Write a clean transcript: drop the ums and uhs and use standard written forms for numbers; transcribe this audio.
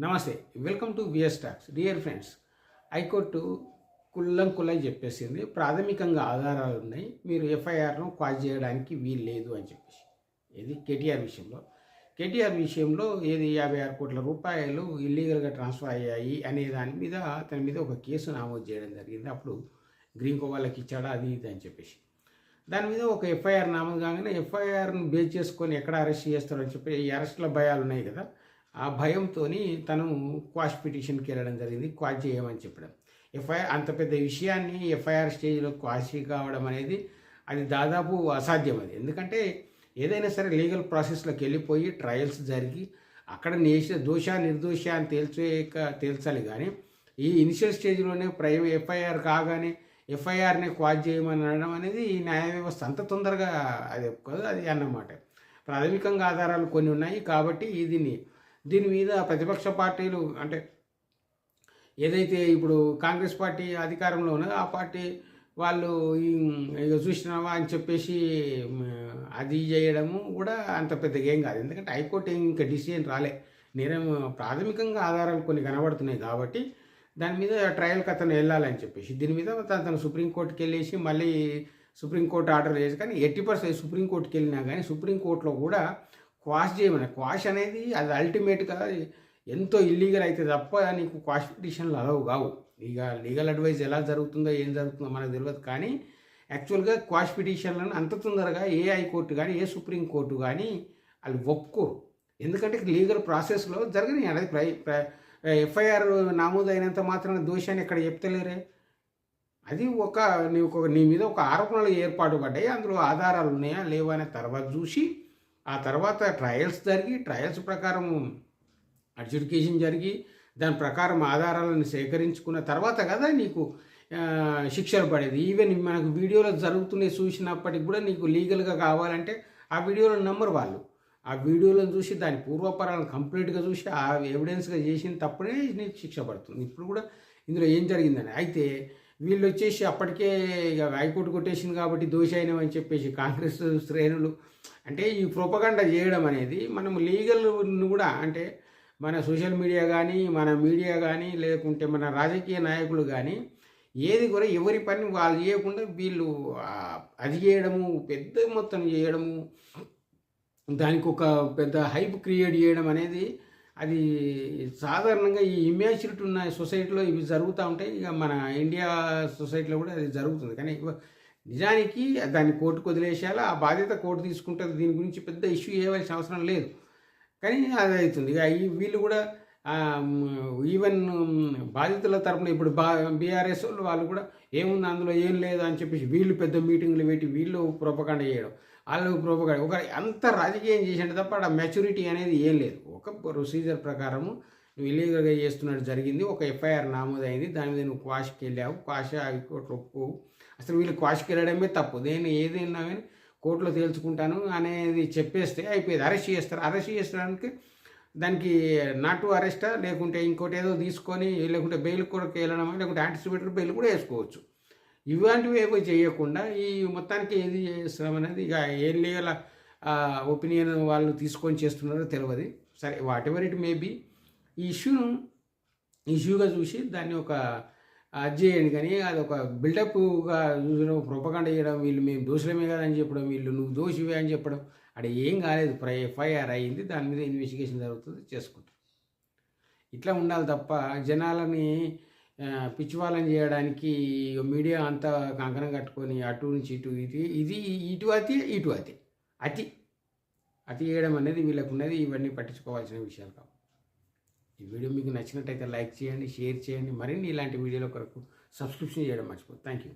నమస్తే, welcome to VS talks. Dear friends, high court కుల్లం చెప్పేసింది. ప్రాథమికంగా ఆధారాలు ఉన్నాయి, మీరు ఎఫ్ఐఆర్ను క్వాష్ చేయడానికి వీలు లేదు అని చెప్పేసి. ఇది కేటీఆర్ విషయంలో ఏది 56 కోట్ల రూపాయలు ఇల్లీగల్గా ట్రాన్స్ఫర్ అయ్యాయి అనే దాని మీద అతని మీద ఒక కేసు నమోదు చేయడం జరిగింది. అప్పుడు గ్రీన్ కోవాళ్ళకి ఇచ్చాడా అది ఇది అని చెప్పేసి దాని మీద ఒక ఎఫ్ఐఆర్ నమోదు కాగానే ఎఫ్ఐఆర్ను బేస్ చేసుకొని ఎక్కడ అరెస్ట్ చేస్తారని చెప్పి ఈ అరెస్ట్ల భయాలు ఉన్నాయి కదా, ఆ భయంతో తను క్వాష్ పిటిషన్కి వెళ్ళడం జరిగింది. క్వాష్ చేయమని చెప్పడం, ఎఫ్ఐఆర్ అంత పెద్ద విషయాన్ని ఎఫ్ఐఆర్ స్టేజ్లో క్వాష్ కావడం అనేది అది దాదాపు అసాధ్యం. అది ఎందుకంటే ఏదైనా సరే లీగల్ ప్రాసెస్లోకి వెళ్ళిపోయి ట్రయల్స్ జరిగి అక్కడ దోష నిర్దోష అని తేల్చాలి. కానీ ఈ ఇనిషియల్ స్టేజ్లోనే ఎఫ్ఐఆర్ కాగానే ఎఫ్ఐఆర్ని క్వాష్ చేయమని అనడం అనేది ఈ న్యాయ వ్యవస్థ అంత తొందరగా అది కాదు, అది అన్నమాట. ప్రాథమికంగా ఆధారాలు కొన్ని ఉన్నాయి కాబట్టి దీని మీద ప్రతిపక్ష పార్టీలు అంటే ఏదైతే ఇప్పుడు కాంగ్రెస్ పార్టీ అధికారంలో ఉన్నదో ఆ పార్టీ వాళ్ళు ఇక చూసినావా అని చెప్పేసి అది చేయడము కూడా అంత పెద్దగా ఏం కాదు. ఎందుకంటే హైకోర్టు ఇంకా డిసిజన్ రాలే, నేరం ప్రాథమికంగా ఆధారాలు కొన్ని కనబడుతున్నాయి కాబట్టి దాని మీద ట్రయల్కి అతను వెళ్ళాలని చెప్పేసి దీని మీద తను సుప్రీంకోర్టుకి వెళ్ళేసి మళ్ళీ సుప్రీంకోర్టు ఆర్డర్ వేసి, కానీ 80% సుప్రీంకోర్టుకి వెళ్ళినా కానీ సుప్రీంకోర్టులో కూడా క్వాష్ చేయమని, క్వాష్ అనేది అది అల్టిమేట్గా ఎంతో ఇల్లీగల్ అయితే తప్ప నీకు క్వాష్ పిటిషన్లు అలవ్ కావు. ఇక లీగల్ అడ్వైజ్ ఎలా జరుగుతుందో ఏం జరుగుతుందో మనకు తెలియదు, కానీ యాక్చువల్గా క్వాష్ పిటిషన్లను అంత తొందరగా ఏ హైకోర్టు కానీ ఏ సుప్రీంకోర్టు కానీ వాళ్ళు ఒప్పుకోరు. ఎందుకంటే లీగల్ ప్రాసెస్లో జరగని అనేది ఎఫ్ఐఆర్ నమోదైనంత మాత్రం దోషాన్ని ఎక్కడ చెప్తలేరే. అది నీ మీద ఒక ఆరోపణలు ఏర్పాటు పడ్డాయి, అందులో ఆధారాలు ఉన్నాయా లేవా అనే తర్వాత చూసి ఆ తర్వాత ట్రయల్స్ ప్రకారం అడ్జుడికేషన్ జరిగి దాని ప్రకారం ఆధారాలను సేకరించుకున్న తర్వాత కదా నీకు శిక్షలు పడేది. ఈవెన్ మనకు వీడియోలో జరుగుతున్నాయి చూసినప్పటికి కూడా నీకు లీగల్గా కావాలంటే ఆ వీడియోలో నెంబర్ వాళ్ళు ఆ వీడియోలను చూసి దాని పూర్వపరాలను కంప్లీట్గా చూసి ఆ ఎవిడెన్స్గా చేసిన తప్పుడే నీకు శిక్ష పడుతుంది. ఇప్పుడు కూడా ఇందులో ఏం జరిగిందని అయితే వీళ్ళు వచ్చేసి అప్పటికే ఇక హైకోర్టు కొట్టేసింది కాబట్టి దోషి అయినామని చెప్పేసి కాంగ్రెస్ శ్రేణులు అంటే ఈ ప్రొపగండా చేయడం అనేది మనం లీగల్ను కూడా అంటే మన సోషల్ మీడియా కానీ మన మీడియా కానీ లేకుంటే మన రాజకీయ నాయకులు కానీ ఏది కూడా ఎవరి పని వాళ్ళు చేయకుండా వీళ్ళు అది చేయడము, పెద్ద మొత్తం చేయడము, దానికి ఒక పెద్ద హైప్ క్రియేట్ చేయడం అనేది అది సాధారణంగా ఈ ఇమ్యాచ్యూరిటీ ఉన్న సొసైటీలో ఇవి జరుగుతూ ఉంటాయి. ఇక మన ఇండియా సొసైటీలో కూడా అది జరుగుతుంది. కానీ నిజానికి దాన్ని కోర్టుకు వదిలేసేయాలి, ఆ బాధ్యత కోర్టు తీసుకుంటుంది. దీని గురించి పెద్ద ఇష్యూ చేయవలసిన అవసరం లేదు, కానీ అది అవుతుంది. ఇక వీళ్ళు కూడా ఈవెన్ బాధితుల తరపున ఇప్పుడు బీఆర్ఎస్ వాళ్ళు కూడా ఏముంది అందులో ఏం లేదు అని చెప్పేసి వీళ్ళు పెద్ద మీటింగ్లు పెట్టి వీళ్ళు ప్రొపగండా చేయడం, వాళ్ళు ప్రొపగండా ఒక అంత రాజకీయం చేసేది తప్ప ఆ మెచ్యూరిటీ అనేది ఏం లేదు. ఒక ప్రొసీజర్ ప్రకారము నువ్వు ఇల్లీగల్గా చేస్తున్నట్టు జరిగింది, ఒక ఎఫ్ఐఆర్ నమోదైంది, దాని మీద నువ్వు క్వాష్కి వెళ్ళావు, క్వాష్ హైకోర్టు ఒప్పుకోవు. అసలు వీళ్ళు క్వాష్కి వెళ్ళడమే తప్పు. నేను ఏదైనా కానీ కోర్టులో తేల్చుకుంటాను అనేది చెప్పేస్తే అయిపోయేది. అరెస్ట్ చేస్తానికి దానికి నాట్ టు అరెస్టా లేకుంటే ఇంకోటి ఏదో తీసుకొని లేకుంటే బెయిల్ కొరకు వెళ్ళడమా లేకుంటే యాంటిసిపేటరీ బెయిల్ కూడా వేసుకోవచ్చు. ఇలాంటివి ఏవో చేయకుండా ఈ మొత్తానికి ఏది చేస్తామనేది ఇక ఏం లీగల్ ఒపీనియన్ వాళ్ళు తీసుకొని చేస్తున్నారో తెలియదు. సరే, whatever it may be, ఈ ఇష్యూగా చూసి దాన్ని ఒక అది చేయండి. కానీ అది ఒక బిల్డప్గా చూసడం, ప్రొపగండా చేయడం, వీళ్ళు మేము దోషులమే కదని చెప్పడం, వీళ్ళు నువ్వు దోషివే అని చెప్పడం, అక్కడ ఏం కాలేదు. ఎఫ్ఐఆర్ అయ్యింది, దాని మీద ఇన్వెస్టిగేషన్ జరుగుతుంది, చేసుకుంటాం. ఇట్లా ఉండాలి తప్ప జనాలని పిచ్చివాళ్ళని చేయడానికి మీడియా అంతా కంకణం కట్టుకొని అటు నుంచి ఇటు అతి చేయడం అనేది వీళ్ళకు ఉన్నది. ఇవన్నీ పట్టించుకోవాల్సిన విషయాలు కావు. ఈ వీడియో మీకు నచ్చినట్టయితే లైక్ చేయండి, షేర్ చేయండి. మరిన్ని ఇలాంటి వీడియోల కొరకు సబ్స్క్రిప్షన్ చేయడం మర్చిపోదు. Thank you.